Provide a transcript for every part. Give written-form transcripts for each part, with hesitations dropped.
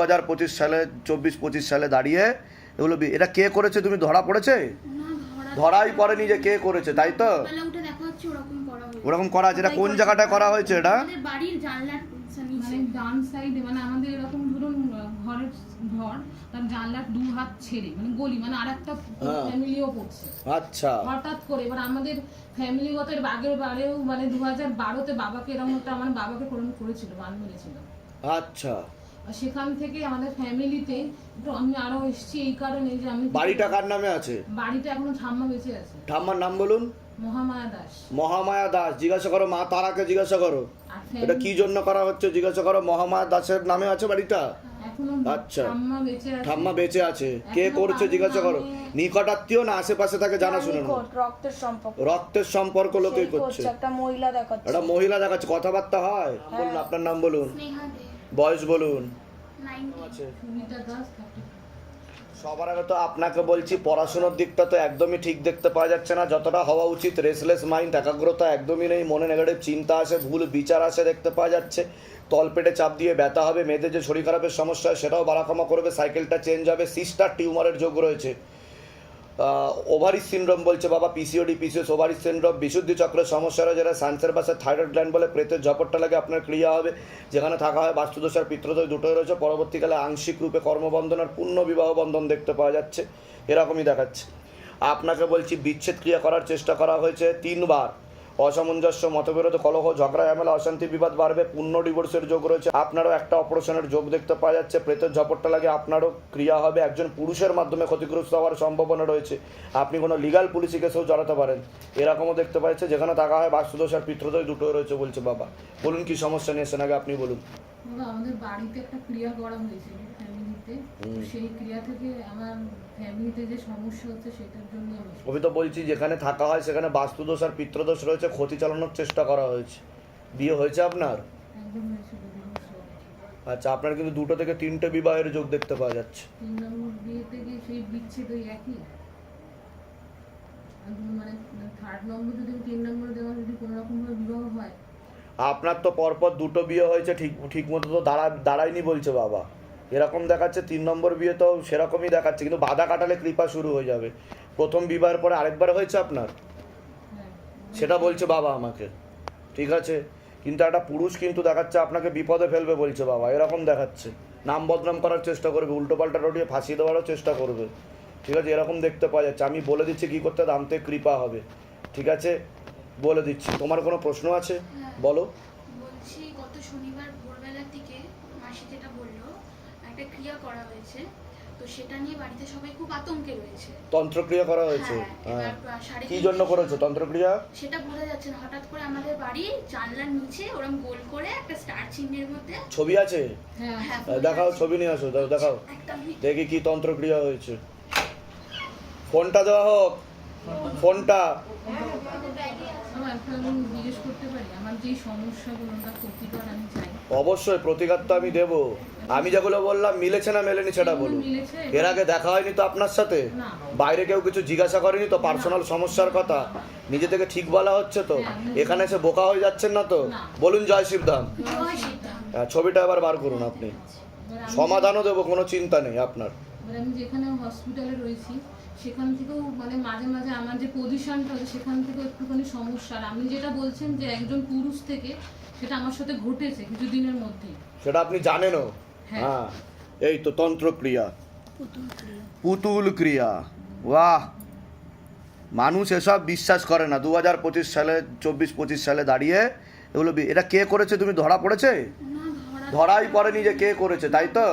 2025 সালে 24-25 সালে দাঁড়িয়ে এগুলো এটা কে করেছে তুমি ধরা পড়েছে? ধরাই পড়েনি যে কে করেছে, তাই তো? ওরকম করা আছে। এটা কোন জায়গাটায় করা হয়েছে? এটা বাড়ির জানলার নিচে ডান সাইডে, মানে আমাদের এরকম ধরুন ঘরের ঘর, তার জানলার দু হাত ছেড়ে মানে গলি, মানে আরেকটা ফ্যামিলিও পড়ছে। আচ্ছা, হঠাৎ করে এবার আমাদের ফ্যামিলিগত এর আগের বারেও মানে 2012-তে বাবাকে এরকম একটা আমার বাবাকে করেছিল, বান মেরেছিল। আচ্ছা, সেখান থেকে আমাদের ফ্যামিলিতে আমি আরো এসেছি এই কারণে যে আমি বাড়িটা কার নামে আছে? বাড়িতে এখনো ঠাম্মা বেঁচে আছে। ঠাম্মার নাম বলুন। মহামায়া দাস। মহামায়া দাস। জিজ্ঞাসা করো মা তারাকে, জিজ্ঞাসা করো এটা কি জন্য করা হচ্ছে, জিজ্ঞাসা করো। মহামায়া দাসের নামে আছে বাড়িটা? আচ্ছা, ঠাম্মা বেঁচে আছে। কে করছে জিজ্ঞাসা করো। নিকটাত্মীয় না আশেপাশে থাকে জানাশোনা? রক্তের সম্পর্ক। রক্তের সম্পর্ক লোকেই করছে। একটা মহিলা দেখাচ্ছে। একটা মহিলা দেখাচ্ছে, কথাবার্তা হয়। বলুন আপনার নাম বলুন, বয়স বলুন। আছে সবার আগে তো আপনাকে বলছি, পড়াশোনার দিকটা তো একদমই ঠিক দেখতে পাওয়া যাচ্ছে না যতটা হওয়া উচিত। রেসলেস মাইন্ড, একাগ্রতা একদমই নেই, মনে নেগেটিভ চিন্তা আসে, ভুল বিচার আসে দেখতে পাওয়া যাচ্ছে। তলপেটে চাপ দিয়ে ব্যথা হবে, মেয়েদের যে শরীর খারাপের সমস্যা হয় সেটাও বাড়াকমা করবে, সাইকেলটা চেঞ্জ হবে, সিস্টার টিউমারের যোগ রয়েছে। ওভারিস সিনড্রোম বলছে বাবা, পিসিওডি, পিসিওএস, ওভারিস সিনড্রোম, বিশুদ্ধি চক্রের সমস্যা রয়েছে, যেটা সায়েন্সের ভাষায় থাইরয়েড গ্ল্যান্ড বলে। প্রেতের ঝপটটা লাগে আপনার ক্রিয়া হবে, যেখানে থাকা হয় বাস্তুদোষ আর পিত্রদোষ দুটোই রয়েছে। পরবর্তীকালে আংশিক রূপে কর্মবন্ধন আর পূর্ণ বিবাহ বন্ধন দেখতে পাওয়া যাচ্ছে, এরকমই দেখাচ্ছে। আপনাকে বলছি বিচ্ছেদ ক্রিয়া করার চেষ্টা করা হয়েছে 3 বার। অসামঞ্জস্য, মতবিরোধ, কলহ, ঝগড়া, ঝামেলা, অশান্তি, বিবাদ বাড়বে। পূর্ণ ডিভোর্সের যোগ রয়েছে। আপনারও একটা অপারেশনের যোগ দেখতে পাওয়া যাচ্ছে। প্রেতের ঝপটটা লাগে আপনারও ক্রিয়া হবে। একজন পুরুষের মাধ্যমে ক্ষতিগ্রস্ত হওয়ার সম্ভাবনা রয়েছে। আপনি কোনো লিগাল পুলিশি কেসেও জড়াতে পারেন, এরকমও দেখতে পাচ্ছে। যেখানে থাকা হয় বাস্তুদোষ আর পিতৃদোষ দুটোই রয়েছে বলছে বাবা। বলুন কি সমস্যা নিয়েছেন আগে আপনি বলুন। আমাদের বাড়িতে একটা ক্রিয়া করা হয়েছিল ফ্যামিলিতে, সেই ক্রিয়া থেকে আমার ফ্যামিলিতে যে সমস্যা হচ্ছে সেটার জন্য আমি তো বলছি যেখানে থাকা হয় সেখানে বাস্তুদোষ আর পিতৃদোষ রয়েছে, ক্ষতি চালানোর চেষ্টা করা হয়েছে। বিয়ে হয়েছে আপনার? একদম হয়েছিল। আচ্ছা, আপনার কিন্তু 2 থেকে 3টে বিবাহের যোগ দেখতে পাওয়া যাচ্ছে। 3 নম্বর বিয়েতে কি সেই বিচ্ছেদ ওই একই, মানে 3rd নম্বর যদি 3 নম্বরে দেওয়া যদি কোনো রকম ভাবে বিবাহ হয়। আপনার তো পরপর 2টো বিয়ে হয়েছে, ঠিক মতো তো দাঁড়ায়নি বলছে বাবা। এরকম দেখাচ্ছে 3 নম্বর বিয়ে তো সেরকমই দেখাচ্ছে, কিন্তু বাধা কাটালে কৃপা শুরু হয়ে যাবে। প্রথম বিবাহের পরে আরেকবার হয়েছে আপনার, সেটা বলছে বাবা আমাকে, ঠিক আছে? কিন্তু একটা পুরুষ কিন্তু দেখাচ্ছে আপনাকে বিপদে ফেলবে বলছে বাবা, এরকম দেখাচ্ছে। নাম বদনাম করার চেষ্টা করবে, উল্টোপাল্টা রটিয়ে ফাঁসিয়ে দেওয়ারও চেষ্টা করবে, ঠিক আছে? এরকম দেখতে পাওয়া যাচ্ছে। আমি বলে দিচ্ছি কী করতে, দামতে কৃপা হবে, ঠিক আছে? বলে দিচ্ছি। তোমার কোনো প্রশ্ন আছে বলো। বলছি গত শনিবার ভোরবেলার দিকে মাসি যেটা বললো একটা ক্রিয়া করা হয়েছে, তো সেটা নিয়ে বাড়িতে সবাই খুব আতঙ্কে রয়েছে। তন্ত্রক্রিয়া করা হয়েছে? কি জন্য করেছো তন্ত্রক্রিয়া? সেটা বোঝা যাচ্ছে না। হঠাৎ করে আমাদের বাড়ি জানলার নিচে ওরকম গোল করে একটা স্টার চিহ্নের মধ্যে ছবি আছে? হ্যাঁ, দেখাও, ছবি নিয়ে আসো, দেখাও দেখি কি তন্ত্রক্রিয়া হয়েছে। ফোনটা দেওয়া হোক, ফোনটা। অবশ্যই প্রতিকার তো আমি দেবো। আমি যেগুলো বললাম মিলেছে না মেলেনি সেটা বলুন। এর আগে দেখা হয়নি তো আপনার সাথে? বাইরে কেউ কিছু জিজ্ঞাসা করেনি তো পার্সোনাল সমস্যার কথা? নিজে থেকে ঠিক বলা হচ্ছে তো? এখানে এসে বোকা হয়ে যাচ্ছেন না তো? বলুন জয় শিবধাম। ছবিটা এবার বার করুন আপনি, সমাধানও দেবো, কোনো চিন্তা নেই আপনার। আমি যেখানে হসপিটালে রয়েছি সেখান থেকেও মানে মাঝে মাঝে আমার যে পজিশনটা আছে সেখান থেকেও একটুখানি সমস্যা। আর আপনি যেটা বলছেন যে একজন পুরুষ থেকে, সেটা আমার সাথে ঘটেছে কিছুদিনের মধ্যেই, সেটা আপনি জানেনও। হ্যাঁ, এই তো তন্ত্রক্রিয়া, পুতুল ক্রিয়া। বাহ, মানুষ এসব বিশ্বাস করে না। 2025 সালে 24-25 সালে দাঁড়িয়ে এগুলো এটা কে করেছে তুমি ধরা পড়েছে? ধরাই পড়েনি যে কে করেছে, তাই তো?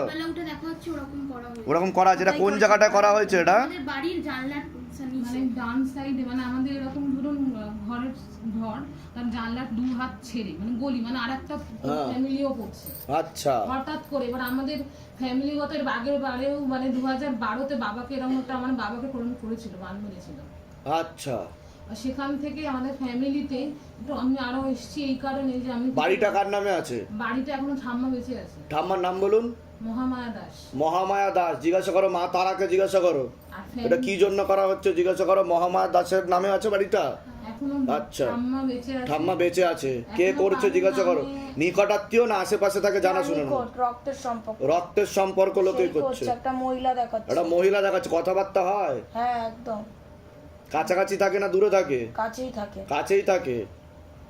ওরকম করা আছে। এটা কোন জায়গাটায় করা হয়েছে? এটা বাড়ির জানলার নিচে, মানে ডান সাইডে, মানে আমাদের এরকম ধরুন ঘরের ঘর, তার জানলার দু হাত ছেড়ে মানে গলি, মানে আরেকটা ফ্যামিলিও পড়ছে। আচ্ছা, হঠাৎ করে এবার আমাদের ফ্যামিলিগত এর আগের বারেও মানে 2012-তে বাবাকে এরকম একটা আমার বাবাকে করেছিল, বান মেরেছিল। আচ্ছা, সেখান থেকে আমাদের ফ্যামিলিতে আমি আরো এসেছি এই কারণে যে আমি বাড়িটা কার নামে আছে? বাড়িতে এখনো ঠাম্মা বেঁচে আছে। ঠাম্মার নাম বলুন। মহামায়া দাস। মহামায়া দাস। জিজ্ঞাসা করো মা তারাকে, জিজ্ঞাসা করো এটা কি জন্য করা হচ্ছে, জিজ্ঞাসা করো। মহামায়া দাসের নামে আছে বাড়িটা? এখনো আচ্ছা। ঠাম্মা বেঁচে আছে। ঠাম্মা বেঁচে আছে, কে এখনো করছে পারেনি, জিজ্ঞাসা করো। আমি- নিকটাত্মীয় না আশেপাশে থাকে জানাশোনা? নিকট, রক্তের সম্পর্ক। রক্তের সম্পর্ক লোকেই সেই করছে। একটা মহিলা দেখাচ্ছে। একটা মহিলা দেখাচ্ছে, কথাবার্তা হয়, হ্যাঁ একদম কাছাকাছি থাকে না দূরে থাকে? কাছেই থাকে। কাছেই থাকে,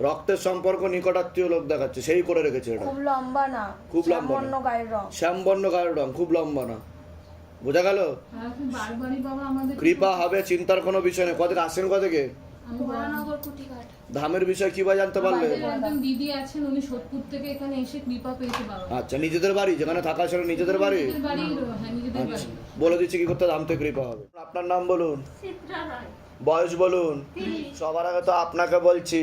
রক্তের সম্পর্ক, নিকটাত্মীয় লোক দেখাচ্ছে, সেই করে রেখেছে এটা। খুব লম্বা না, খুব লম্বা না। শ্যামবর্ণ গায়ের রং। শ্যামবর্ণ গায়ের রং, খুব লম্বা না, বোঝা গেল? আর কি বারবারই বাবা আমাদের কৃপা হবে, চিন্তার কোনো বিষয় নেই। কত আসেন থেকে? আমি বরানগর কুটিঘাট। ধামের বিষয় কি বা জানতে পারলে? আমাদের একজন দিদি আছেন, উনি সোদপুর থেকে এখানে এসে কৃপা পেয়েছে বাবা। আচ্ছা, নিজেদের বাড়ি যেখানে থাকা ছিল, নিজেদের বাড়ি? নিজেদের বাড়ি, হ্যাঁ নিজেদের আচ্ছা, বাড়ি। বলে দিচ্ছি কি করতে ধাম থেকে কৃপা হবে। আপনার নাম বলুন, চিত্রা রায়। বয়স বলুন। সবার আগে তো আপনাকে বলছি,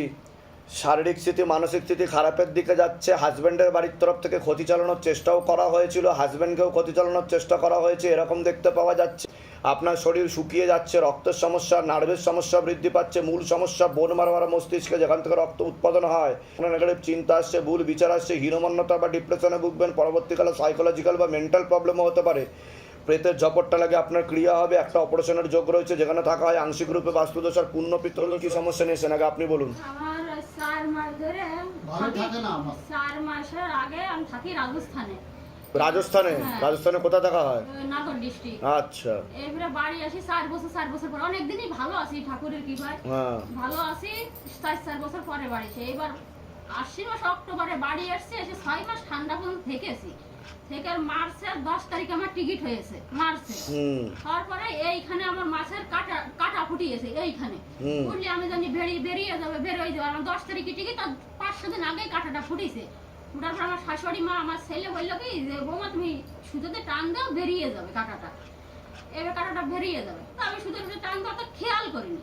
শারীরিক স্থিতি, মানসিক স্থিতি খারাপের দিকে যাচ্ছে। হাজব্যান্ডের বাড়ির তরফ থেকে ক্ষতি চালানোর চেষ্টাও করা হয়েছিল, হাজব্যান্ডকেও ক্ষতি চালানোর চেষ্টা করা হয়েছে, এরকম দেখতে পাওয়া যাচ্ছে। আপনার শরীর শুকিয়ে যাচ্ছে, রক্তের সমস্যা, নার্ভের সমস্যা বৃদ্ধি পাচ্ছে। মূল সমস্যা বোন মারোয়ারা মস্তিষ্কে, যেখান থেকে রক্ত উৎপাদন হয়। আপনার নেগেটিভ চিন্তা আসছে, ভুল বিচার আসছে, হীনমন্যতা বা ডিপ্রেশনে ভুগবেন। পরবর্তীকালে সাইকোলজিক্যাল বা মেন্টাল প্রবলেমও হতে পারে। প্রেতের ঝপটটা লাগে, আপনার ক্রিয়া হবে। একটা অপারেশনের যোগ রয়েছে, যেখানে থাকা হয় আংশিক রূপে বাস্তুদোষার পূর্ণ পিত্তল। কি সমস্যা নিয়েছেন আগে আপনি বলুন। আমার 4 মাস ধরে ভালো থাকে না আমার। 4 মাসের আগে আমি থাকি রাজস্থানে, রাজস্থানে? হ্যাঁ। রাজস্থানে কোথায় থাকা হয়? নাগর ডিস্ট্রিক্ট। আচ্ছা, এবারে বাড়ি আসি 4 বছর পর। অনেকদিনই ভালো আছি ঠাকুরের কৃপায়, হ্যাঁ, ভালো আছি। 4 বছর পরে বাড়িছে। এবার 80 মাস অক্টোবরে বাড়ি আসছে, এসে 6 মাস ঠান্ডা পর্যন্ত থেকেছি। থেকে মার্চের 10 তারিখে আমার টিকিট হয়েছে, মার্চে। হুম, তারপরে এইখানে আমার মাছের কাটা ফুটিয়েছে এইখানে। হুম। ফুটলে আমি জানি বেরিয়ে যাবে, বেরোয় যাবে। আমার 10 তারিখে টিকিট, আর 5-6 দিন আগে কাটাটা ফুটিছে। ফুটার পর আমার শাশুড়ি মা, আমার ছেলে বললো কি যে বৌমা তুমি সুতোতে টান দাও, বেরিয়ে যাবে কাটাটা। এবার কাটাটা বেরিয়ে যাবে। তো আমি সুতোতে টান দাও তো খেয়াল করিনি।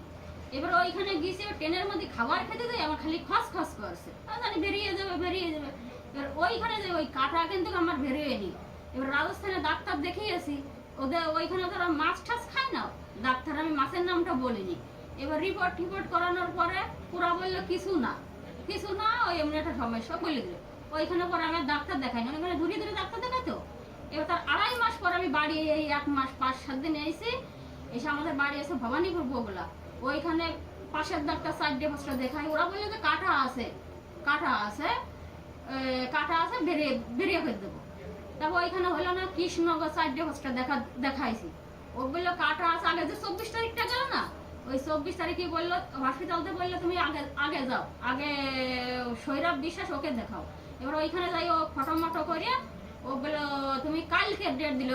এবার ওইখানে গিয়েছি, ট্রেনের মধ্যে খাবার খেতে যাই, আমার খালি খস করছে। আমি জানি বেরিয়ে যাবে, বেরিয়ে যাবে। এবার ওইখানে যে ওই কাটা কিন্তু আমার বেরোয়নি। এবার রাজস্থানে ডাক্তার দেখিয়েছি, ওদের ওইখানে তারা মাছ টাছ খায় না ডাক্তার, আমি মাছের নামটা বলিনি। এবার রিপোর্ট করানোর পরে পুরা বললো কিছু না, ওই এমনি একটা সমস্যা বলে দিল। ওইখানে পরে আমি ডাক্তার দেখাই না, ওইখানে দূরে ডাক্তার দেখাতো। এবার তার 2.5 মাস পর আমি বাড়ি, এই 1 মাস 5-7 দিন এসে আমাদের বাড়ি এসে ভবানীপুর বগুলা, ওইখানে পাশের ডাক্তার 4-5টা দেখাই। ওরা বললো যে কাটা আছে, বেরিয়ে করে দেবো। তারপর ওইখানে হলো না, কৃষ্ণনগর 4-5টা দেখাইছি। ও বললো কাটা আছে। আগে যে 24 তারিখটা গেল না, ওই 24 তারিখে বললো হসপিটালতে, বললো তুমি আগে যাও, আগে সৈরভ বিশ্বাস, ওকে দেখাও। এবার ওইখানে যাই, ও ফটোমটো করে ও বললো তুমি কালকে ডেট দিল।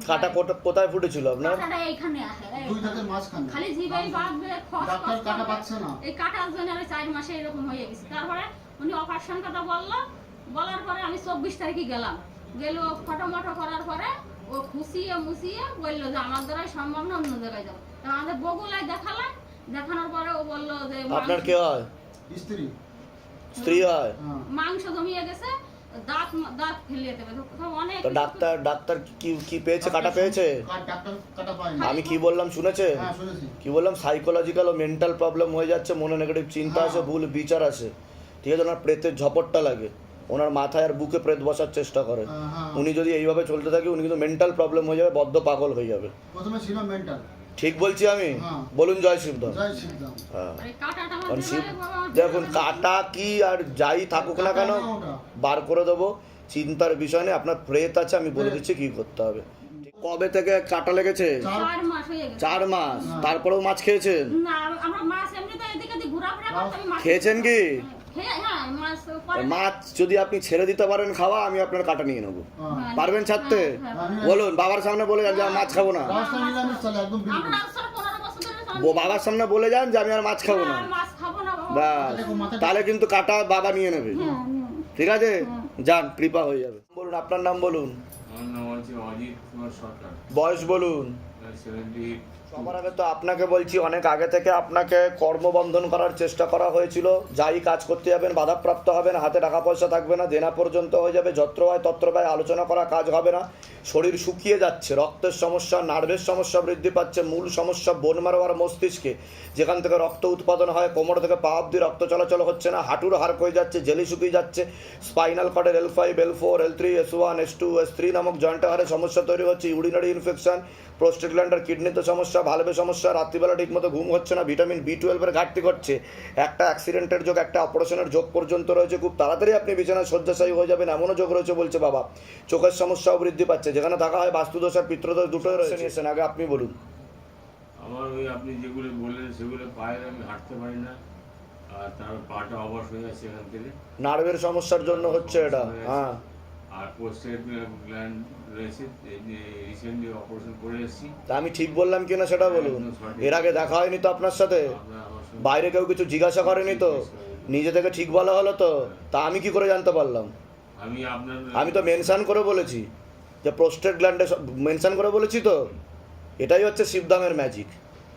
কাটা কোথায় ফুটেছিল আপনার? কাটাটা এইখানে আসে, দুই দাঁতের মাঝখানে। খালি জিভাই বাঁধবে, ডাক্তার কাটা পাচ্ছে না। এই কাটার জন্য আমি 4 মাসে এরকম হয়ে গেছে। তারপরে উনি অপারেশন কথা বলার পরে আমি 24 তারিখে গেলাম। ফটোমটো করার পরে ও খুশিয়ে মুছিয়ে বললো যে আমার দ্বারাই সম্ভব না, অন্য জায়গায় যাবো। আমাদের বগুলায় দেখালাম, দেখানোর পরে ও বললো যে আপনার কে হয়? স্ত্রী হয়? হ্যাঁ। মাংস জমিয়ে গেছে, দাঁত ফেলে যেতে হবে। অনেক তো ডাক্তার কি পেয়েছে? কাটা পেয়েছে? ডাক্তার কাটা পায়নি। আমি কি বললাম শুনেছে? হ্যাঁ শুনেছি। কি বললাম? সাইকোলজিক্যাল ও মেন্টাল প্রবলেম হয়ে যাচ্ছে, মনে নেগেটিভ চিন্তা আসে, ভুল বিচার আসে, ঠিক আছে? ওনার প্রেতের ঝপটটা লাগে, ওনার মাথায় আর বুকে প্রেত বসার চেষ্টা করে। হ্যাঁ। উনি যদি এইভাবে চলতে থাকে, উনি কিন্তু মেন্টাল প্রবলেম হয়ে যাবে, বদ্ধ পাগল হয়ে যাবে। প্রথমে ছিল মেন্টাল। ঠিক বলছি আমি? হ্যাঁ। বলুন জয় শিবধাম। জয় শিবধাম। হ্যাঁ, এই কাটাটা আমার কারণ শিব, দেবে বাবা, দেখুন কাটা কি আর যাই থাকুক না কেন, কাটা না ওটা। বার করে দেবো, চিন্তার বিষয় নেই। আপনার প্রেত আছে, আমি বলে দিচ্ছি কি করতে হবে। কবে থেকে কাটা লেগেছে? 4 মাস হয়ে গেছে। 4 মাস। তারপরেও মাছ খেয়েছেন? না, আমরা মাছ এমনিতে এদিকে ঘোরাফেরা করতে, আমি মাছ খেয়েছেন কি? হ্যাঁ, মাছ পরে মাছ যদি আপনি ছেড়ে দিতে পারেন খাওয়া, আমি আপনার কাটা নিয়ে নেবো। হ্যাঁ। পারবেন ছাড়তে? আমি- বলুন, বাবার সামনে বলে যান যে আমি মাছ খাবো না। রাজস্থান নিরামিষ চলে একদম বিলকুল। আমরা আসলে 15 বছর ধরে বাবার সামনে বলে যান যে আমি আর মাছ খাবো না, মাছ খাবো না বাবা। ব্যাস। তাহলে কিন্তু কাটা বাবা নিয়ে নেবে, ঠিক আছে? যান, কৃপা হয়ে যাবে। বলুন, আপনার নাম বলুন, আমার নাম হচ্ছে অজিত কুমার সরকার, বয়স বলুন। 78। সবার আগে তো আপনাকে বলছি, অনেক আগে থেকে আপনাকে কর্মবন্ধন করার চেষ্টা করা হয়েছিল। যাই কাজ করতে যাবেন বাধাপ্রাপ্ত হবেন, হাতে টাকা পয়সা থাকবে না, দেনা পর্যন্ত হয়ে যাবে, যত্র হয় তত্র ব্যয়, আলোচনা করা কাজ হবে না, শরীর শুকিয়ে যাচ্ছে, রক্তের সমস্যা, নার্ভের সমস্যা বৃদ্ধি পাচ্ছে। মূল সমস্যা বোন মারোয়ার মস্তিষ্কে, যেখান থেকে রক্ত উৎপাদন হয়, কোমর থেকে পা অব্দি রক্ত চলাচল হচ্ছে না, হাঁটুর হাড় হয়ে যাচ্ছে, জেলি শুকিয়ে যাচ্ছে, spinal কর্ডের L5, L4, L3, S1, S2, S3 নামক জয়েন্ট হাড়ে সমস্যা তৈরি হচ্ছে, ইউরিনারি ইনফেকশন, প্রোস্টেট গ্ল্যান্ড আর কিডনিতে সমস্যা, ভালভে সমস্যা, রাত্রিবেলা ঠিকমতো ঘুম হচ্ছে না, ভিটামিন B12 ঘাটতি ঘটছে, একটা অ্যাক্সিডেন্টের যোগ, একটা অপারেশনের যোগ পর্যন্ত রয়েছে, খুব তাড়াতাড়ি আপনি বিছানায় শয্যাশায়ী হয়ে যাবেন এমনও যোগ রয়েছে বলছে বাবা। চোখের সমস্যাও বৃদ্ধি পাচ্ছে, যেখানে থাকা হয় বাস্তুদোষ আর পিত্রদোষ দুটোই রয়েছে। নিয়েছেন আগে আপনি বলুন। আমার ওই আপনি যেগুলো বললেন সেগুলো পায়ের আমি হাঁটতে পারি না, আর তার পাটা অবশ হয়ে যাচ্ছে এখান থেকে। নার্ভের সমস্যার জন্য হচ্ছে এটা, হ্যাঁ। আর পোস্টেড গ্ল্যান্ড রয়েছে, রিসেন্টলি অপারেশন করে এসেছি। তা আমি ঠিক বললাম কিনা সেটা বলুন। এর আগে দেখা হয়নি তো আপনার সাথে? আপনার আমার সঙ্গে বাইরে কেউ কিছু জিজ্ঞাসা করেনি তো? নিজে থেকে ঠিক বলা হলো তো? তা আমি কি করে জানতে পারলাম? আমি তো মেনশন করে বলেছি যে প্রোস্টেট গ্ল্যান্ডে মেনশন করে বলেছি তো। এটাই হচ্ছে শিবধামের ম্যাজিক।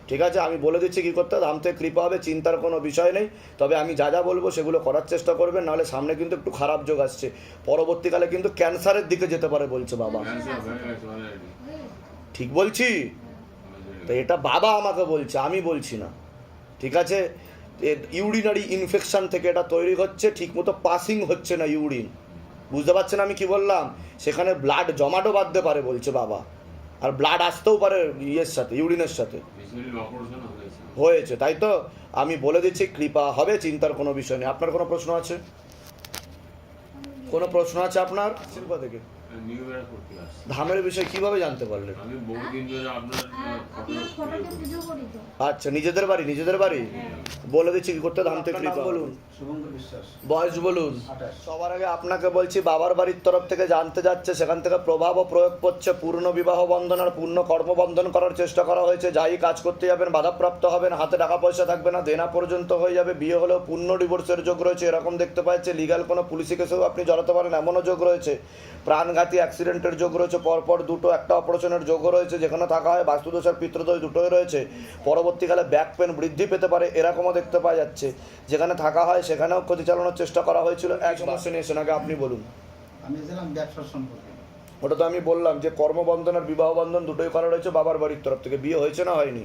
ঠিক আছে, আমি বলে দিচ্ছি কী করতে হবে। ধাম থেকে কৃপা হবে, চিন্তার কোনো বিষয় নেই। তবে আমি যা যা বলবো সেগুলো করার চেষ্টা করবেন, নাহলে সামনে কিন্তু একটু খারাপ যোগ আসছে। পরবর্তীকালে কিন্তু ক্যান্সারের দিকে যেতে পারে বলছে বাবা। ক্যান্সার হয়ে গেছে অলরেডি। ঠিক বলছি তো? এটা বাবা আমাকে বলছে, আমি বলছি না। ঠিক আছে, ইউরিনারি ইনফেকশন থেকে এটা তৈরি হচ্ছে, ঠিকমতো পাসিং হচ্ছে না ইউরিন। বুঝতে পারছেন আমি কি বললাম? সেখানে ব্লাড জমাটও বাঁধতে পারে বলছে বাবা, আর ব্লাড আসতেও পারে ইয়ের সাথে, ইউরিনের সাথে। রিসেন্টলি অপারেশন হয়েছে তাই তো? আমি বলে দিচ্ছি কৃপা হবে, চিন্তার কোনো বিষয় নেই। আপনার কোনো প্রশ্ন আছে? কোনো প্রশ্ন আছে আপনার? শিল্পা থেকে নিউ ইয়ার করতে আসছি। ধামের বিষয়ে কিভাবে জানতে পারলেন? আমি বহুদিন ধরে আপনার আপনার ফটোতে ভিডিও করি তো। আচ্ছা, নিজেদের বাড়ি? নিজেদের বাড়ি বলে দিচ্ছি কি করতে। ধাম থেকে কৃপা বলুন, শুভঙ্কর বিশ্বাস, বয়স বলুন। 28। সবার আগে আপনাকে বলছি, বাবার বাড়ির তরফ থেকে জানতে যাচ্ছে, সেখান থেকে প্রভাব ও প্রয়োগ করছে। পূর্ণ বিবাহ বন্ধন আর পূর্ণ কর্মবন্ধন করার চেষ্টা করা হয়েছে। যাই কাজ করতে যাবেন বাধাপ্রাপ্ত হবেন, হাতে টাকা পয়সা থাকবে না, দেনা পর্যন্ত হয়ে যাবে। বিয়ে হলেও পূর্ণ ডিভোর্সের যোগ রয়েছে, এরকম দেখতে পাচ্ছে। লিগাল কোনো পুলিশি কেসেও আপনি জড়াতে পারেন এমনও যোগ রয়েছে। প্রাণঘাতী অ্যাক্সিডেন্টের যোগ রয়েছে, পরপর দুটো, একটা অপারেশনের যোগও রয়েছে, যেখানে থাকা হয় বাস্তুদোষ আর পিতৃদোষ দুটোই রয়েছে। পরবর্তীকালে ব্যাক পেন বৃদ্ধি পেতে পারে, এরকমও দেখতে পাওয়া যাচ্ছে। যেখানে থাকা হয় সেখানেও ক্ষতি চালানোর চেষ্টা করা হয়েছিল। এক সমস্যা নিয়েছেন আগে আপনি বলুন। আমি এসেছিলাম ব্যবসার সম্পর্কে। ওটা তো আমি বললাম যে কর্মবন্ধন আর বিবাহ বন্ধন দুটোই করা রয়েছে বাবার বাড়ির তরফ থেকে। বিয়ে হয়েছে না হয়নি?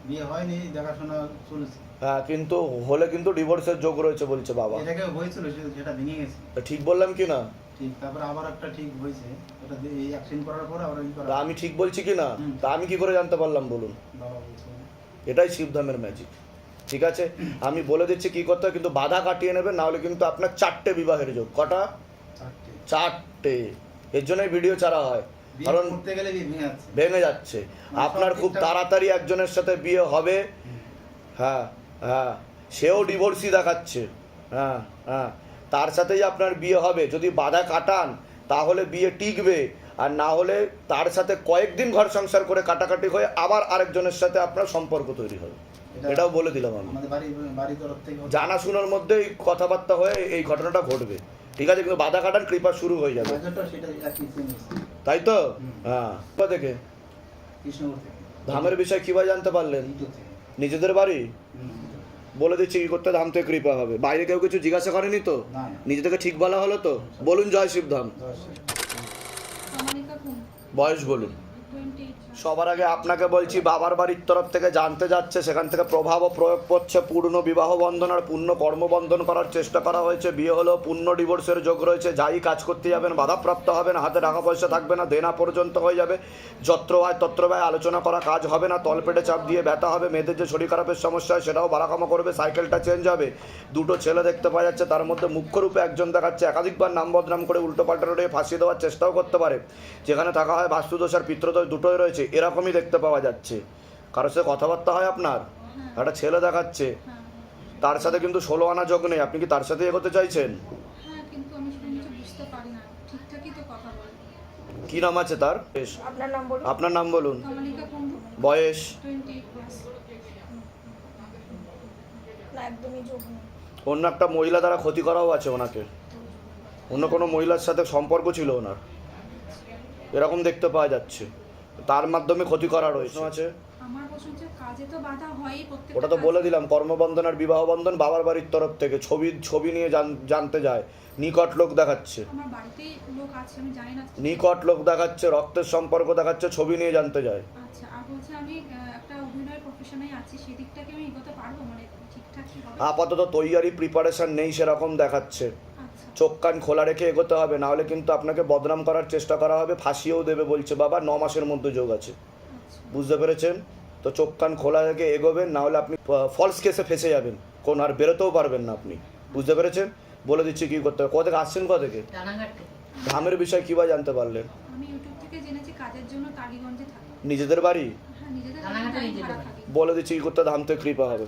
বিয়ে হয়নি, দেখাশোনা চলেছে। হ্যাঁ, কিন্তু হলে কিন্তু ডিভোর্সের যোগ রয়েছে বলছে বাবা। এটাকে হয়েছিল, সেটা ভেঙে গেছে। তা ঠিক বললাম কি না? ঠিক, তারপরে আবার একটা ঠিক হয়েছে, ওটা এই অ্যাক্সিডেন্ট করার পরে আবার তা করা। আমি ঠিক বলছি কি না? তা আমি কি করে জানতে পারলাম বলুন? বাবা বলছে এটাই শিবধামের ম্যাজিক। ঠিক আছে, আমি বলে দিচ্ছি কি করতে হয়, কিন্তু বাধা কাটিয়ে নেবেন, নাহলে কিন্তু আপনার 4টে বিবাহের যোগ। কটা? 4টে। এর জন্যই ভিডিও ছাড়া হয়, কারণ করতে গেলে ভেঙে যাচ্ছে। ভেঙে যাচ্ছে। আপনার খুব তাড়াতাড়ি একজনের সাথে বিয়ে হবে। হ্যাঁ হ্যাঁ, সেও ডিভোর্সই দেখাচ্ছে। হ্যাঁ হ্যাঁ, তার সাথেই আপনার বিয়ে হবে। যদি বাধা কাটান তাহলে বিয়ে টিকবে, আর না হলে তার সাথে কয়েকদিন ঘর সংসার করে কাটাকাটি হয়ে আবার আরেকজনের সাথে আপনার সম্পর্ক তৈরি হবে। এটাও বলে দিলাম আমি। আমাদের বাড়ির তরফ থেকে জানাশোনার মধ্যেই কথাবার্তা হয়ে এই ঘটনাটা ঘটবে। ঠিক আছে, কিন্তু বাধা কাটান, কৃপা শুরু হয়ে যাবে। বাজারটা সেটা একই সেম হয়েছে। তাই তো? হ্যাঁ। কোথা থেকে? কৃষ্ণনগর থেকে। ধামের বিষয় কিভাবে জানতে পারলেন? ইটো থেকে। নিজেদের বাড়ি? বলে দিচ্ছি কি করতে, ধাম থেকে কৃপা হবে। বাইরে কেউ কিছু জিজ্ঞাসা করেনি তো? না। নিজে থেকে ঠিক বলা হলো তো? বলুন জয় শিবধাম। কমলিকা কুম, বয়স বলুন। 28। সবার আগে আপনাকে বলছি, বাবার বাড়ির তরফ থেকে জানতে যাচ্ছে, সেখান থেকে প্রভাব ও প্রয়োগ করছে। পূর্ণ বিবাহ বন্ধন আর পূর্ণ কর্মবন্ধন করার চেষ্টা করা হয়েছে। বিয়ে হলেও পূর্ণ ডিভোর্সের যোগ রয়েছে। যাই কাজ করতে যাবেন বাধাপ্রাপ্ত হবেন, হাতে টাকা পয়সা থাকবে না, দেনা পর্যন্ত হয়ে যাবে। যত্র হয় তত্র ব্যয়, আলোচনা করা কাজ হবে না, তলপেটে চাপ দিয়ে ব্যথা হবে। মেয়েদের যে শরীর খারাপের সমস্যা হয় সেটাও বাড়াকামা করবে, সাইকেলটা চেঞ্জ হবে। দুটো ছেলে দেখতে পাওয়া যাচ্ছে, তার মধ্যে মুখ্য রূপে একজন দেখাচ্ছে, একাধিকবার নাম বদনাম করে উল্টো পাল্টা রয়ে ফাঁসিয়ে দেওয়ার চেষ্টাও করতে পারে। যেখানে থাকা হয় বাস্তুদোষ আর পিতৃদোষ দুটোই রয়েছে, এরকমই দেখতে পাওয়া যাচ্ছে। কারোর সাথে কথাবার্তা হয় আপনার? একটা ছেলে দেখাচ্ছে, তার সাথে কিন্তু 16 আনা যোগ নেই। আপনি কি তার সাথে এগোতে চাইছেন? হ্যাঁ, কিন্তু আমি সেটা কিছু বুঝতে পারি না, ঠিকঠাকই তো কথা বলে। কি নাম আছে তার? বেশ, আপনার নাম বলুন। আপনার নাম বলুন। কমলিকা কুম, বয়স? 28+। না, একদমই যোগ নেই। অন্য একটা মহিলা দ্বারা ক্ষতি করাও আছে ওনাকে। অন্য কোনো মহিলার সাথে সম্পর্ক ছিল ওনার, এরকম দেখতে পাওয়া যাচ্ছে। তার মাধ্যমে ক্ষতি করা রয়েছে আছে। আমার বছর যে কাজে তো বাধা হয়ই, প্রত্যেকটা ওটা তো বলে দিলাম, কর্মবন্ধন আর বিবাহ বন্ধন বাবার বাড়ির তরফ থেকে। ছবি নিয়ে জানতে যায়, নিকট লোক দেখাচ্ছে। আমার বাড়িতেই লোক আছে, আমি জানি না। নিকট লোক দেখাচ্ছে, রক্তের সম্পর্ক দেখাচ্ছে, ছবি নিয়ে জানতে যায়। আচ্ছা, আর বলছে আমি একটা অভিনয় প্রফেশনে আছি, সেদিকটাকে আমি এগোতে পারবো, মানে ঠিকঠাক কি হবে? আপাতত তৈয়ারি প্রিপারেশন নেই সেরকম দেখাচ্ছে। আচ্ছা, চোখ কান খোলা রেখে এগোতে হবে, নাহলে কিন্তু আপনাকে বদনাম করার চেষ্টা করা হবে, ফাঁসিয়েও দেবে বলছে বাবা। 9 মাসের মধ্যে যোগ আছে। বুঝতে পেরেছেন? তো চোখ কান খোলা রেখে এগোবেন, না হলে আপনি ফলস কেসে ফেসে যাবেন, কোন আর বেরোতেও পারবেন না আপনি। বুঝতে পেরেছেন? বলে দিচ্ছি কী করতে হবে। কোথা থেকে আসছেন, কোথা থেকে? রানাঘাট থেকে। ধামের বিষয় কীভাবে জানতে পারলেন? আমি ইউটিউব থেকে জেনেছি কাজের জন্য টালিগঞ্জে থাকি। নিজেদের বাড়ি? হ্যাঁ, নিজেদের রানাঘাটে বাড়ি নিজেদের ভাড়া বাড়ি। থাকি। বলে দিচ্ছি কী করতে ধাম থেকে কৃপা হবে।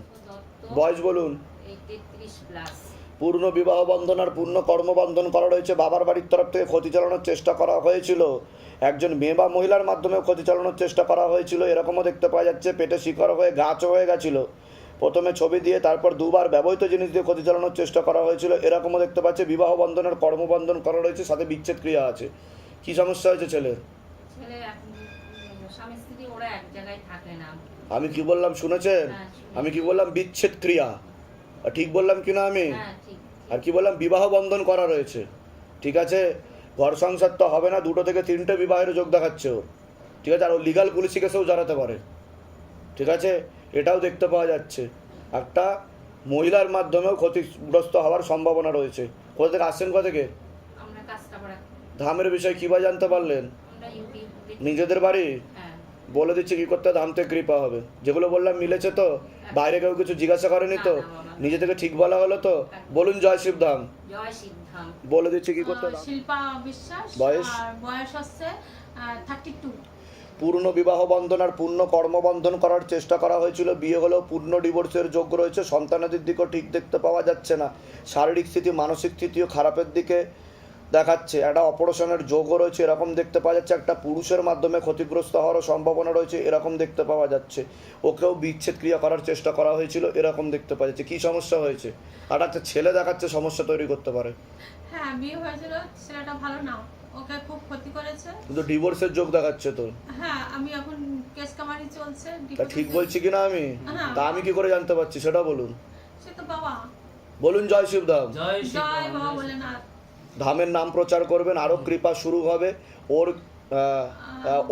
বয়স বলুন। 33+। পূর্ণ বিবাহ বন্ধন আর পূর্ণ কর্মবন্ধন করা রয়েছে। বাবার বাড়ির তরফ থেকে ক্ষতি চালানোর চেষ্টা করা হয়েছিল, একজন মেয়ে বা মহিলার মাধ্যমে ক্ষতি চালানোর চেষ্টা করা হয়েছিল, এরকমও দেখতে পাওয়া যাচ্ছে। পেটে শিকড় হয়ে গাছও হয়ে গেছিলো, প্রথমে ছবি দিয়ে তারপর দুবার ব্যবহৃত জিনিস দিয়ে ক্ষতি চালানোর চেষ্টা করা হয়েছিল, এরকমও দেখতে পাচ্ছে। বিবাহ বন্ধনের কর্মবন্ধন করা রয়েছে, সাথে বিচ্ছেদ ক্রিয়া আছে। কি সমস্যা হয়েছে ছেলের? ছেলে স্বামী স্ত্রী ওরা এক জায়গায় থাকে না। আমি কি বললাম শুনেছেন? হ্যাঁ, শুনেছি। আমি কি বললাম? বিচ্ছেদ ক্রিয়া। আর ঠিক বললাম কি না আমি? হ্যাঁ ঠিক। আর কি বললাম? বিবাহ বন্ধন করা রয়েছে। ঠিক আছে, ঘর সংসার তো হবে না, 2 থেকে 3টে বিবাহের যোগ দেখাচ্ছে ওর। ঠিক আছে, আর ও লিগাল পুলিশি কেসেও জড়াতে পারে। ঠিক আছে, এটাও দেখতে পাওয়া যাচ্ছে। একটা মহিলার মাধ্যমেও ক্ষতিগ্রস্ত হওয়ার সম্ভাবনা রয়েছে। কোথা থেকে আসছেন, কোথা থেকে? আমরা কাজটা করা, ধামের বিষয় কীভাবে জানতে পারলেন? আমরা ইউটিউব দেখি। নিজেদের বাড়ি? হ্যাঁ। বলে দিচ্ছি কী করতে ধাম থেকে কৃপা হবে। যেগুলো বললাম মিলেছে তো? বাইরে কেউ কিছু জিজ্ঞাসা করেনি তো? না, বাবা। নিজে থেকে ঠিক বলা হলো তো? বলুন জয় শিবধাম। জয় সিদ্ধাম। বলে দিচ্ছি কী করতে ধাম। শিল্পা বিশ্বাস। বয়স? আর বয়স হচ্ছে 32। পূর্ণ বিবাহ বন্ধন আর পূর্ণ কর্মবন্ধন করার চেষ্টা করা হয়েছিল, বিয়ে হলেও পূর্ণ ডিভোর্সের যোগ্য রয়েছে। সন্তানাদির দিকেও ঠিক দেখতে পাওয়া যাচ্ছে না, শারীরিক স্থিতি মানসিক স্থিতিও খারাপের দিকে দেখাচ্ছে। একটা অপারেশনের যোগও রয়েছে, এরকম দেখতে পাওয়া যাচ্ছে। একটা পুরুষের মাধ্যমে ক্ষতিগ্রস্ত হওয়ারও সম্ভাবনা রয়েছে, এরকম দেখতে পাওয়া যাচ্ছে। ওকেও বিচ্ছেদ ক্রিয়া করার চেষ্টা করা হয়েছিল, এরকম দেখতে পাওয়া যাচ্ছে। কী সমস্যা হয়েছে? আর একটা ছেলে দেখাচ্ছে সমস্যা তৈরি করতে পারে। হ্যাঁ, বিয়ে হয়েছিল, ছেলেটা ভালো না, ওকে খুব ক্ষতি করেছে। কিন্তু ডিভোর্সের যোগ দেখাচ্ছে তো। হ্যাঁ, আমি এখন কেস কামারি চলছে। তা ঠিক বলছি কি না আমি? হ্যাঁ। তা আমি কি করে জানতে পারছি সেটা বলুন। সে তো বাবা। বলুন জয় শিবধাম। জয় বাবা বলে না। ধামের নাম প্রচার করবেন, আরও কৃপা শুরু হবে।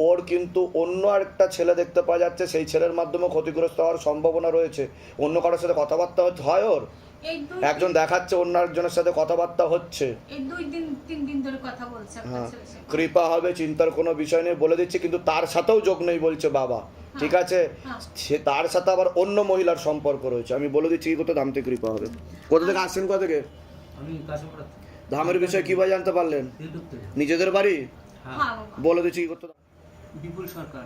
ওর কিন্তু অন্য একটা ছেলে দেখতে পাওয়া যাচ্ছে, সেই ছেলের মাধ্যমে ক্ষতিগ্রস্ত হওয়ার সম্ভাবনা রয়েছে। অন্য কারোর সাথে কথাবার্তা হয় ওর? এই একজন দেখাচ্ছে অন্য একজনের সাথে কথাবার্তা হচ্ছে। 2-3 দিন ধরে কথা বলছে আপনার হ্যাঁ, ছেলের সাথে। কৃপা হবে, চিন্তার কোনো বিষয় নেই। বলে দিচ্ছি কিন্তু তার সাথেও যোগ নেই বলছে বাবা। ঠিক আছে, হ্যাঁ। সে তার সাথে আবার অন্য মহিলার সম্পর্ক রয়েছে। আমি বলে দিচ্ছি কি করতে ধাম থেকে কৃপা হবে। কোথা থেকে আসছেন, কোথা থেকে? আমি কাশিপাড়া ধামের বিষয়ে কীভাবে জানতে পারলেন? ইউটিউব থেকে। নিজেদের বাড়ি? হ্যাঁ বাবা। বলে দিচ্ছি কি করতে। বিপুল সরকার।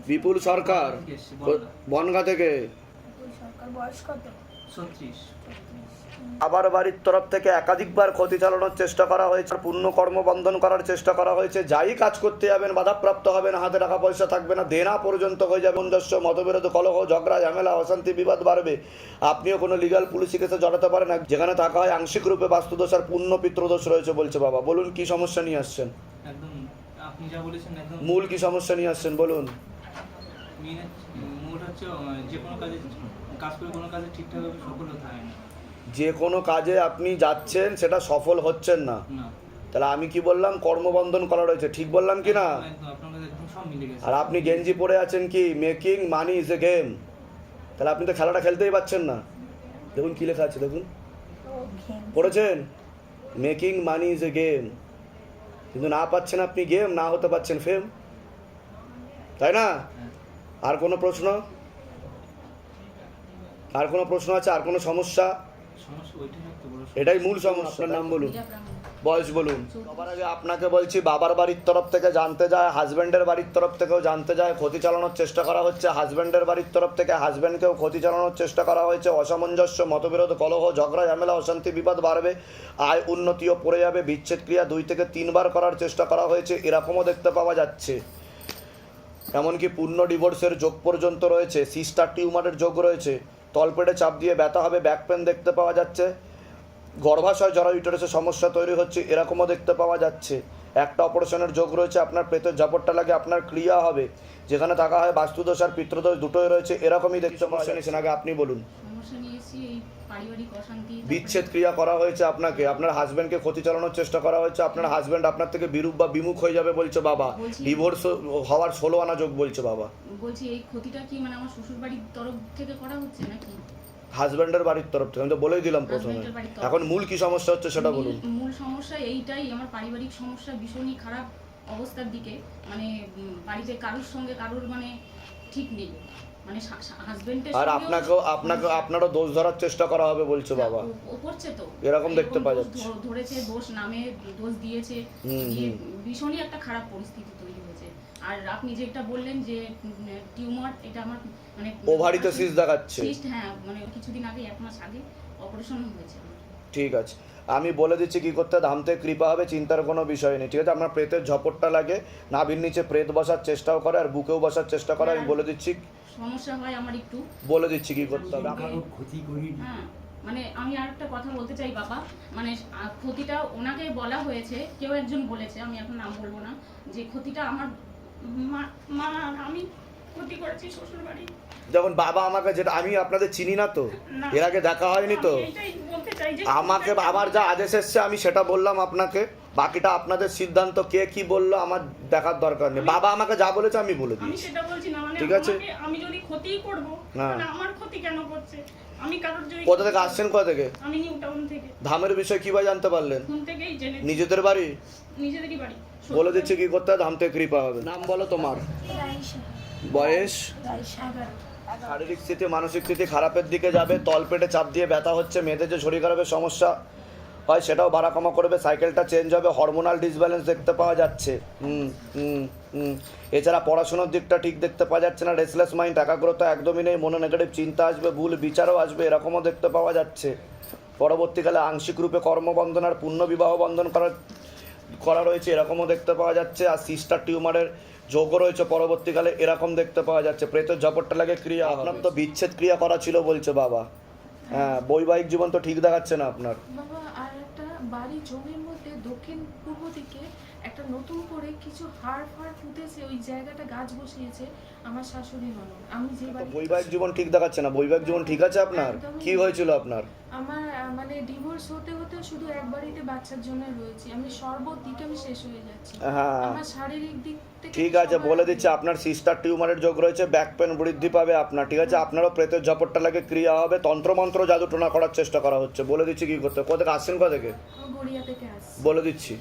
বিপুল সরকার, থেকে এসছে, বনগাঁ। বনগাঁ থেকে। সরকার বয়স কত? 36। আবার বাড়ির তরফ থেকে একাধিকবার ক্ষতি চালানোর চেষ্টা করা হয়েছে, পূর্ণ কর্মবন্ধন করার চেষ্টা করা হয়েছে। যাই কাজ করতে যাবেন বাধাপ্রাপ্ত হবেন, হাতে টাকা পয়সা থাকবে না, দেনা পর্যন্ত হয়ে যাবে। বন্ধস্য মতবিরোধ, কলহ, ঝগড়া, ঝামেলা, অশান্তি, বিবাদ বাড়বে। আপনিও কোনো লিগাল পুলিশি কেসে জড়াতে পারেন না, যেখানে থাকা হয় আংশিক রূপে বাস্তুদোষ আর পূর্ণ পিতৃদোষ রয়েছে বলছে বাবা। বলুন কি সমস্যা নিয়ে আসছেন? একদম আপনি যা বলেছেন একদম মূল কি সমস্যা নিয়ে আসছেন বলুন। মূল হচ্ছে যে কোনো কাজে কাজ করে কোনো কাজে ঠিকঠাকভাবে সফল হতে হয় না। যে কোনো কাজে আপনি যাচ্ছেন সেটা সফল হচ্ছেন না, না, তাহলে আমি কি বললাম? কর্মবন্ধন করা রয়েছে, ঠিক বললাম কি না? একদম আপনার কাছে একদম সব মিলে গেছে। আর আপনি গেঞ্জি পরে আছেন কি making money is a game, তাহলে আপনি তো খেলাটা খেলতেই পারছেন না। দেখুন কি লেখা আছে, দেখুন পড়েছেন? Making money is a game, কিন্তু না পাচ্ছেন আপনি গেম, না হতে পারছেন ফেম, তাই না? আর কোনো প্রশ্ন? আর কোনো প্রশ্ন আছে? আর কোনো সমস্যা? সমস্যা ওইটাই একটা বড় সমস্যা। এটাই মূল সমস্যা। আপনার নাম বলুন, মীরা ব্রাহ্মণ। বয়স বলুন। সবার আগে আপনাকে বলছি, বাবার বাড়ির তরফ থেকে জানতে যায়, হাজব্যান্ডের বাড়ির তরফ থেকেও জানতে যায়। ক্ষতি চালানোর চেষ্টা করা হচ্ছে হাজব্যান্ডের বাড়ির তরফ থেকে, হাজব্যান্ডকেও ক্ষতি চালানোর চেষ্টা করা হয়েছে। অসামঞ্জস্য, মতবিরোধ, কলহ, ঝগড়া, ঝামেলা, অশান্তি, বিবাদ বাড়বে। আয় উন্নতিও পড়ে যাবে। বিচ্ছেদ ক্রিয়া 2 থেকে 3 বার করার চেষ্টা করা হয়েছে, এরকমও দেখতে পাওয়া যাচ্ছে। এমনকি পূর্ণ ডিভোর্সের যোগ পর্যন্ত রয়েছে। সিস্টার টিউমারের যোগ রয়েছে। তলপেটে চাপ দিয়ে ব্যথা হবে, ব্যাক পেন দেখতে পাওয়া যাচ্ছে। গর্ভাশয় জরা ইউটারাসে সমস্যা তৈরি হচ্ছে, এরকমও দেখতে পাওয়া যাচ্ছে। একটা অপারেশনের যোগ রয়েছে, আপনার পেটের ঝাপটটা লাগে, আপনার ক্রিয়া হবে। যেখানে থাকা হয় বাস্তুদোষ আর পিতৃদোষ দুটোই রয়েছে, এরকমই দেখি। সমস্যা নিয়েছেন আগে আপনি বলুন। সমস্যা নিয়েছি এই পারিবারিক অশান্তি। বিচ্ছেদ ক্রিয়া করা হয়েছে আপনাকে, আপনার হাজব্যান্ডকে ক্ষতি চালানোর চেষ্টা করা হয়েছে। আপনার হাজব্যান্ড আপনার থেকে বিরূপ বা বিমুখ হয়ে যাবে বলছে বাবা। ডিভোর্স হওয়ার 16 আনা যোগ বলছে বাবা। বলছি এই ক্ষতিটা কি মানে আমার শ্বশুর বাড়ির তরফ থেকে করা হচ্ছে নাকি? হাজব্যান্ডের বাড়ির তরফ থেকে, আমি তো বলেই দিলাম প্রথমে। হাজব্যান্ডের বাড়ির তরফ এখন মূল কি সমস্যা হচ্ছে সেটা বলুন। মূল সমস্যা এইটাই, আমার পারিবারিক সমস্যা ভীষণই খারাপ অবস্থার দিকে, মানে বাড়িতে কারোর সঙ্গে কারোর মানে ঠিক নেই, মানে হাজবেন্ডের আর আপনারও দোষ ধরার চেষ্টা করা হবে বলছো বাবা, ও করছে তো এরকম দেখতে পাওয়া দোষ যাচ্ছে। ধরেছে, দোষ নামে দোষ দিয়েছে, দিয়ে ভীষণই একটা খারাপ পরিস্থিতি তৈরি হয়েছে। আর আপনি যেটা বললেন যে টিউমার, এটা আমার মানে ওভারিতে সিস্ট দেখাচ্ছে। সিস্ট, হ্যাঁ, মানে কিছুদিন আগে, 1 মাস আগে অপারেশন হয়েছে আমার। ঠিক আছে, আমি বলে দিচ্ছি কি করতে, ধামতে কৃপা হবে, চিন্তার কোনো বিষয় নেই, ঠিক আছে? আপনার প্রেতের ঝপটটা লাগে, নাভির নিচে প্রেত বসার চেষ্টাও করে আর বুকেও বসার চেষ্টা করে, আমি বলে দিচ্ছি সমস্যা হয় আমার একটু, কি করতে হবে। হ্যাঁ, মানে আমি আর একটা কথা বলতে চাই বাবা, মানে ক্ষতিটা ওনাকে বলা হয়েছে, কেউ একজন বলেছে, আমি এখন নাম বলবো না, যে ক্ষতিটা আমার মা আর আমি ক্ষতি করেছি শ্বশুর বাড়ি। যেমন বাবা আমাকে, যেটা আমি আপনাদের চিনি না তো, না। এর আগে দেখা হয়নি তো, আমি এটাই বলতে চাই যে আমাকে আমার যা আদেশ এসছে আমি সেটা বললাম আপনাকে, বাকিটা আপনাদের সিদ্ধান্ত, কে কি বললো আমার দেখার দরকার নেই। বাবা আমাকে যা বলেছে আমি বলে আমি দিয়েছি, সেটা বলছি না, মানে ঠিক আছে? আমি যদি ক্ষতিই করব, হ্যাঁ। মানে আমার ক্ষতি কেন করছে? আমি কারোর যদি কোথা থেকে আসছেন, কোথা থেকে? আমি নিউ টাউন থেকে, ধামের বিষয় কিভাবে জানতে পারলেন? ঘুম থেকেই জেনে, নিজেদের বাড়ি? নিজেদেরই বাড়ি। বলে দিচ্ছি কি করতে হয়, ধামতে কৃপা হবে। নাম বলো তোমার, বয়স, শারীরিক স্থিতি মানসিক স্থিতি খারাপের দিকে যাবে, তলপেটে চাপ দিয়ে ব্যথা হচ্ছে, মেয়েদের যে শরীর খারাপের সমস্যা হয় সেটাও বাড়া কমা করবে, সাইকেলটা চেঞ্জ হবে, হরমোনাল ডিসব্যালেন্স দেখতে পাওয়া যাচ্ছে। এছাড়া পড়াশোনার দিকটা ঠিক দেখতে পাওয়া যাচ্ছে না, রেসলেস মাইন্ড, একাগ্রতা একদমই নেই, মনে নেগেটিভ চিন্তা আসবে, ভুল বিচারও আসবে, এরকমও দেখতে পাওয়া যাচ্ছে। পরবর্তীকালে আংশিক রূপে কর্মবন্ধন আর পূর্ণ বিবাহ বন্ধন করা রয়েছে, এরকমও দেখতে পাওয়া যাচ্ছে। আর সিস্টার টিউমারের যোগও রয়েছে পরবর্তীকালে, এরকম দেখতে পাওয়া যাচ্ছে। প্রেতের ঝপটটা লাগে ক্রিয়া, আপনার তো বিচ্ছেদ ক্রিয়া করা ছিল বলছে বাবা। হ্যাঁ, বৈবাহিক জীবন তো ঠিক দেখাচ্ছে না আপনার। বাবা, আর একটা বাড়ি জমির মধ্যে দক্ষিণ পূর্ব দিকে একটা নতুন করে কিছু হাড় ফাড় ফুটেছে, ওই জায়গাটা গাছ বসিয়েছে আমার শাশুড়ি ননদ। আমি যে বাড়ি, বৈবাহিক জীবন ঠিক দেখাচ্ছে না, বৈবাহিক জীবন ঠিক আছে আপনার? কি হয়েছিল আপনার? আমার মানে ডিভোর্স হতে হতে শুধু এক বাড়িতে বাচ্চার জন্য রয়েছি, আমি সর্বদিকে আমি শেষ হয়ে যাচ্ছি। হ্যাঁ, আমার শারীরিক দিক থেকে ঠিক আছে, বলে দিচ্ছি আপনার সিস্টার টিউমারের যোগ রয়েছে, ব্যাক পেন বৃদ্ধি পাবে আপনার, ঠিক আছে? আপনারও প্রেতের ঝপটটা লাগে ক্রিয়া হবে, তন্ত্রমন্ত্র জাদু টোনা করার চেষ্টা করা হচ্ছে, বলে দিচ্ছি কি করতে। কোথা থেকে আসছেন, কোথা থেকে? আমি গড়িয়া থেকে আসছি। বলে দিচ্ছি।